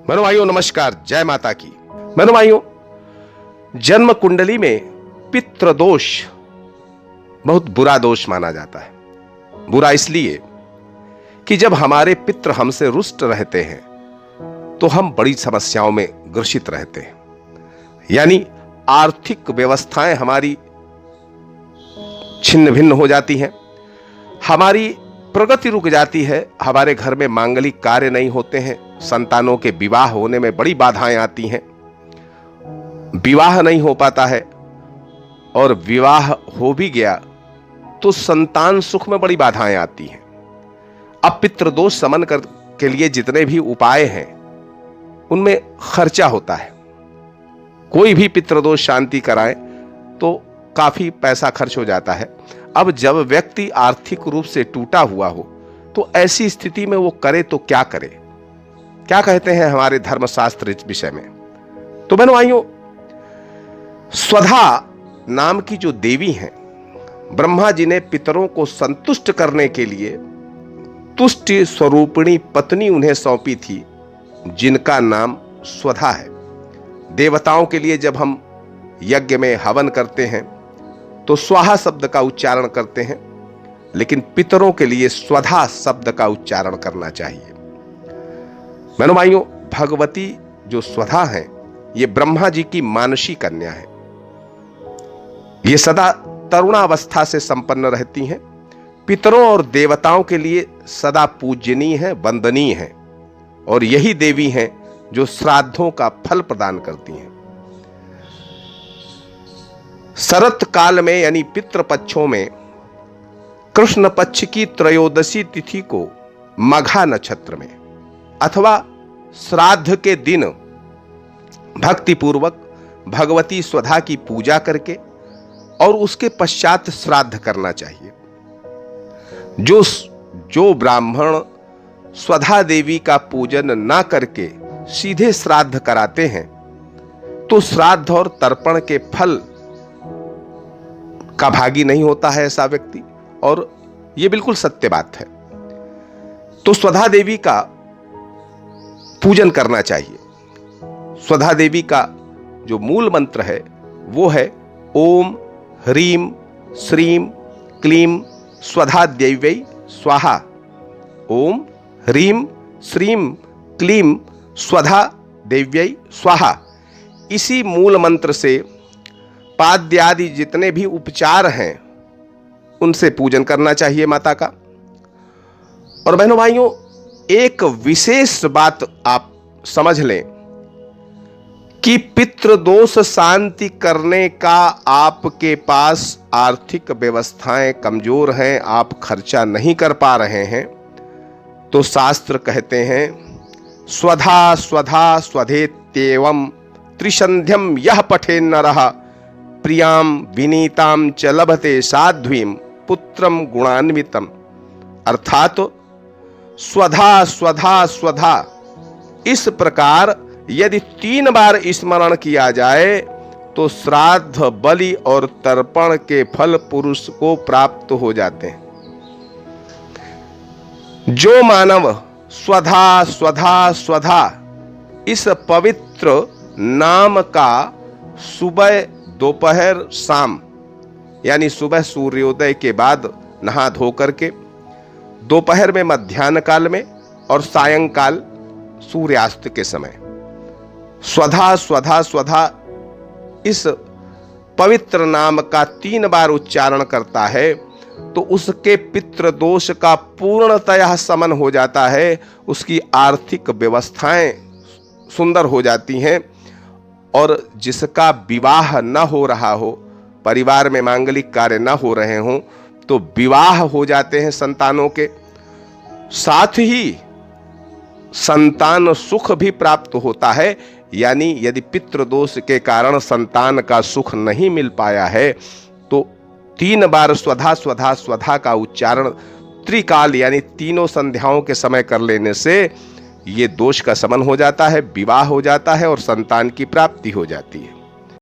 बहनों भाइयों नमस्कार, जय माता की। बहनों भाइयों, जन्म कुंडली में पितृ दोष बहुत बुरा दोष माना जाता है। बुरा इसलिए कि जब हमारे पितृ हमसे रुष्ट रहते हैं तो हम बड़ी समस्याओं में ग्रसित रहते हैं। यानी आर्थिक व्यवस्थाएं हमारी छिन्न भिन्न हो जाती हैं, हमारी प्रगति रुक जाती है, हमारे घर में मांगलिक कार्य नहीं होते हैं, संतानों के विवाह होने में बड़ी बाधाएं आती हैं, विवाह नहीं हो पाता है, और विवाह हो भी गया तो संतान सुख में बड़ी बाधाएं आती हैं। अब पितृदोष शमन के लिए जितने भी उपाय हैं उनमें खर्चा होता है। कोई भी पितृदोष शांति कराए तो काफी पैसा खर्च हो जाता है। अब जब व्यक्ति आर्थिक रूप से टूटा हुआ हो तो ऐसी स्थिति में वो करे तो क्या करे, क्या कहते हैं हमारे धर्मशास्त्र इस विषय में। तो बहनों भाइयों, स्वधा नाम की जो देवी हैं, ब्रह्मा जी ने पितरों को संतुष्ट करने के लिए तुष्टि स्वरूपिणी पत्नी उन्हें सौंपी थी, जिनका नाम स्वधा है। देवताओं के लिए जब हम यज्ञ में हवन करते हैं तो स्वाहा शब्द का उच्चारण करते हैं, लेकिन पितरों के लिए स्वधा शब्द का उच्चारण करना चाहिए। बहनों भाइयों, भगवती जो स्वधा है ये ब्रह्मा जी की मानसी कन्या है। ये सदा तरुणावस्था से संपन्न रहती हैं, पितरों और देवताओं के लिए सदा पूजनीय है, वंदनीय है, और यही देवी हैं जो श्राद्धों का फल प्रदान करती हैं। शरत काल में यानी पितृपक्षों में कृष्ण पक्ष की त्रयोदशी तिथि को मघा नक्षत्र में अथवा श्राद्ध के दिन भक्तिपूर्वक भगवती स्वधा की पूजा करके और उसके पश्चात श्राद्ध करना चाहिए। जो ब्राह्मण स्वधा देवी का पूजन ना करके सीधे श्राद्ध कराते हैं तो श्राद्ध और तर्पण के फल का भागी नहीं होता है ऐसा व्यक्ति, और यह बिल्कुल सत्य बात है। तो स्वधा देवी का पूजन करना चाहिए। स्वधा देवी का जो मूल मंत्र है वो है ओम ह्रीम श्रीम क्लीम स्वधा देव्यै स्वाहा। ओम ह्रीम श्रीम क्लीम स्वधा देव्यै स्वाहा। इसी मूल मंत्र से पाद्य आदि जितने भी उपचार हैं उनसे पूजन करना चाहिए माता का। और बहनों भाइयों, एक विशेष बात आप समझ लें कि पितृदोष शांति करने का आपके पास आर्थिक व्यवस्थाएं कमजोर हैं, आप खर्चा नहीं कर पा रहे हैं, तो शास्त्र कहते हैं स्वधा स्वधा स्वधेत्येवं त्रिसंध्यम यह पठे नरः प्रियाम विनीताम च लभते साध्वीम पुत्रम गुणान्वितम। अर्थात स्वधा स्वधा स्वधा इस प्रकार यदि 3 बार स्मरण किया जाए तो श्राद्ध बलि और तर्पण के फल पुरुष को प्राप्त हो जाते हैं। जो मानव स्वधा स्वधा स्वधा इस पवित्र नाम का सुबह दोपहर शाम यानी सुबह सूर्योदय के बाद नहा धो करके, दोपहर में मध्याह्न काल में और सायंकाल सूर्यास्त के समय स्वधा स्वधा स्वधा इस पवित्र नाम का 3 बार उच्चारण करता है तो उसके पितृदोष का पूर्णतः शमन हो जाता है, उसकी आर्थिक व्यवस्थाएं सुंदर हो जाती हैं, और जिसका विवाह न हो रहा हो, परिवार में मांगलिक कार्य न हो रहे हों, तो विवाह हो जाते हैं संतानों के, साथ ही संतान सुख भी प्राप्त होता है। यानी यदि पितृदोष के कारण संतान का सुख नहीं मिल पाया है तो 3 बार स्वधा स्वधा स्वधा का उच्चारण त्रिकाल यानी तीनों संध्याओं के समय कर लेने से ये दोष का शमन हो जाता है, विवाह हो जाता है और संतान की प्राप्ति हो जाती है।